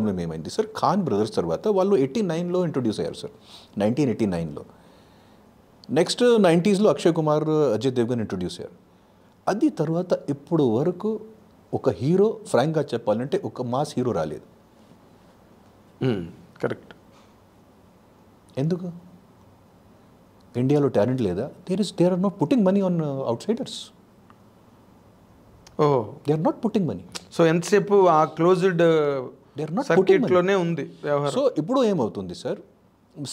Problem ఏమైంది sir, Khan brothers తర్వాత వాళ్ళు 89లో ఇంట్రొడ్యూస్ అయ్యారు సార్, 1989లో. నెక్స్ట్ 90స్లో అక్షయ్ కుమార్, అజయ్ దేవ్గన్ ఇంట్రొడ్యూస్ అయ్యారు. అది తర్వాత ఇప్పుడు వరకు ఒక హీరో, ఫ్రాంక్గా చెప్పాలంటే ఒక మాస్ హీరో రాలేదు. కరెక్ట్. ఎందుకు? ఇండియాలో టాలెంట్ లేదా? They are not putting money on outsiders. They are not putting money. So ఎంతసేపు ఆ క్లోజ్డ్ సర్క్యూట్లోనే ఉంది వ్యవహారం. సో ఇప్పుడు ఏమవుతుంది సార్,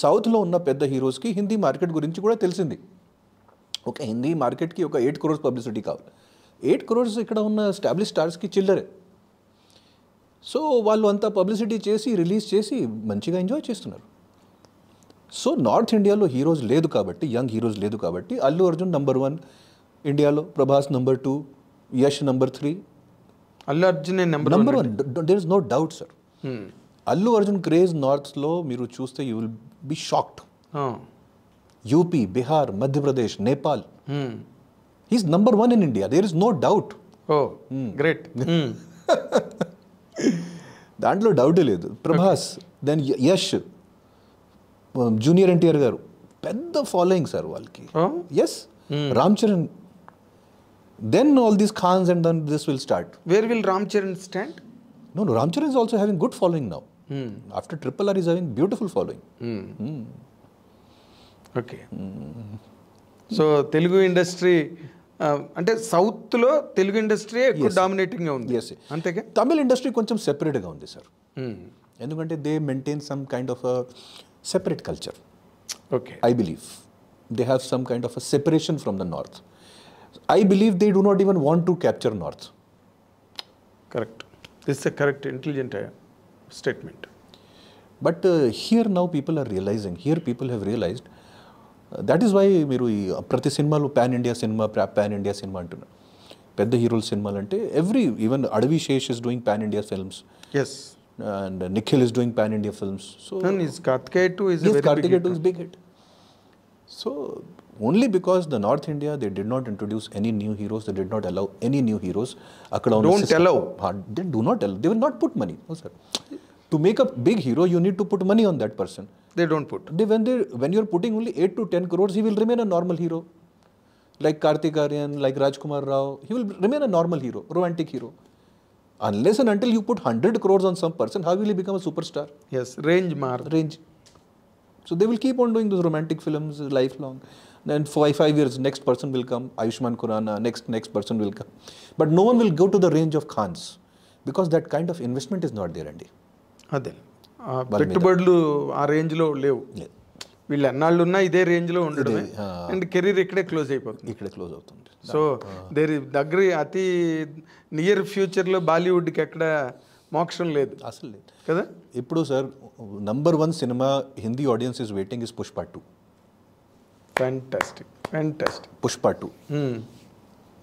సౌత్లో ఉన్న పెద్ద హీరోస్కి హిందీ మార్కెట్ గురించి కూడా తెలిసింది. ఒక హిందీ మార్కెట్కి ఒక 8 crores పబ్లిసిటీ కావాలి. 8 crores ఇక్కడ ఉన్న ఎస్టాబ్లిష్ స్టార్స్కి చిల్లరే. సో వాళ్ళు అంతా పబ్లిసిటీ చేసి రిలీజ్ చేసి మంచిగా ఎంజాయ్ చేస్తున్నారు. సో నార్త్ ఇండియాలో హీరోస్ లేదు కాబట్టి, యంగ్ హీరోస్ లేదు కాబట్టి అల్లు అర్జున్ నంబర్ 1 ఇండియాలో, Prabhas number 2, Yash number 3. Allu Arjun number 1. There is no doubt sir. Allu Arjun craze నార్త్లో మీరు చూస్తే you will be shocked. UP, Bihar, Madhya Pradesh, Nepal, he's number 1 in India. There is no doubt. Great. దాంట్లో డౌటే లేదు. ప్రభాస్, దెన్ యష్, జూనియర్ ఎన్టీఆర్ గారు, పెద్ద ఫాలోయింగ్ సార్ వాళ్ళకి. Yes, Ram Charan, then all these Khans and then this will start. Where will Ram Charan stand? No, Ram Charan is also having good following now. After RRR, he's having beautiful following. Okay. So Telugu industry అంటే సౌత్లో Telugu industry ఎక్కువ డామినేటింగ్గా ఉంది. Yes. అంతేగా తమిళ industry కొంచెం సెపరేట్గా ఉంది sir. ఎందుకంటే they maintain some kind of separate culture. Okay. I believe they have some kind of a separation from the north. I believe they do not even want to capture north. Correct. This is correct, intelligent statement. But here now people are realizing, here people have realized, that is why మీరు ఈ ప్రతి సినిమాలో pan India cinema అంటున్నారు. పెద్ద హీరోల సినిమాలు అంటే even Adivi Sesh is doing pan India films. Yes. And Nikhil is doing pan India films. So Karthikeya too is a very Karthikeya too is big hit. So only because the North India, they did not introduce any new heroes, they did not allow any new heroes. Don't allow. They do not allow. They will not put money. No sir. To make a big hero, you need to put money on that person. They don't put. When you are putting only 8 to 10 crores, he will remain a normal hero. Like Karthik Aaryan, like Rajkumar Rao, he will remain a normal hero, romantic hero. Unless and until you put 100 crores on some person, how will he become a superstar? Yes, range. So they will keep on doing those romantic films lifelong. Then for 5 years, next person will come, Ayushmann Khurrana, next person will come. But no one will go to the range of Khans because that kind of investment is not there, Andy. అదే పెట్టుబడులు ఆ రేంజ్లో లేవు. వీళ్ళు ఎన్నాళ్ళు ఉన్నా ఇదే రేంజ్లో ఉండడమే. అండ్ కెరీర్ ఇక్కడే క్లోజ్ అవుతుంది. సో దగ్గర అతి నియర్ ఫ్యూచర్లో బాలీవుడ్కి ఎక్కడ మోక్షం లేదు అసలు లేదు కదా. ఇప్పుడు sir number 1 cinema Hindi audience is waiting is Pushpa 2. Fantastic. Pushpa 2.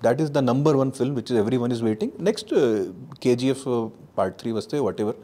That is the number 1 film which everyone is waiting. Next KGF part 3 vaste, whatever.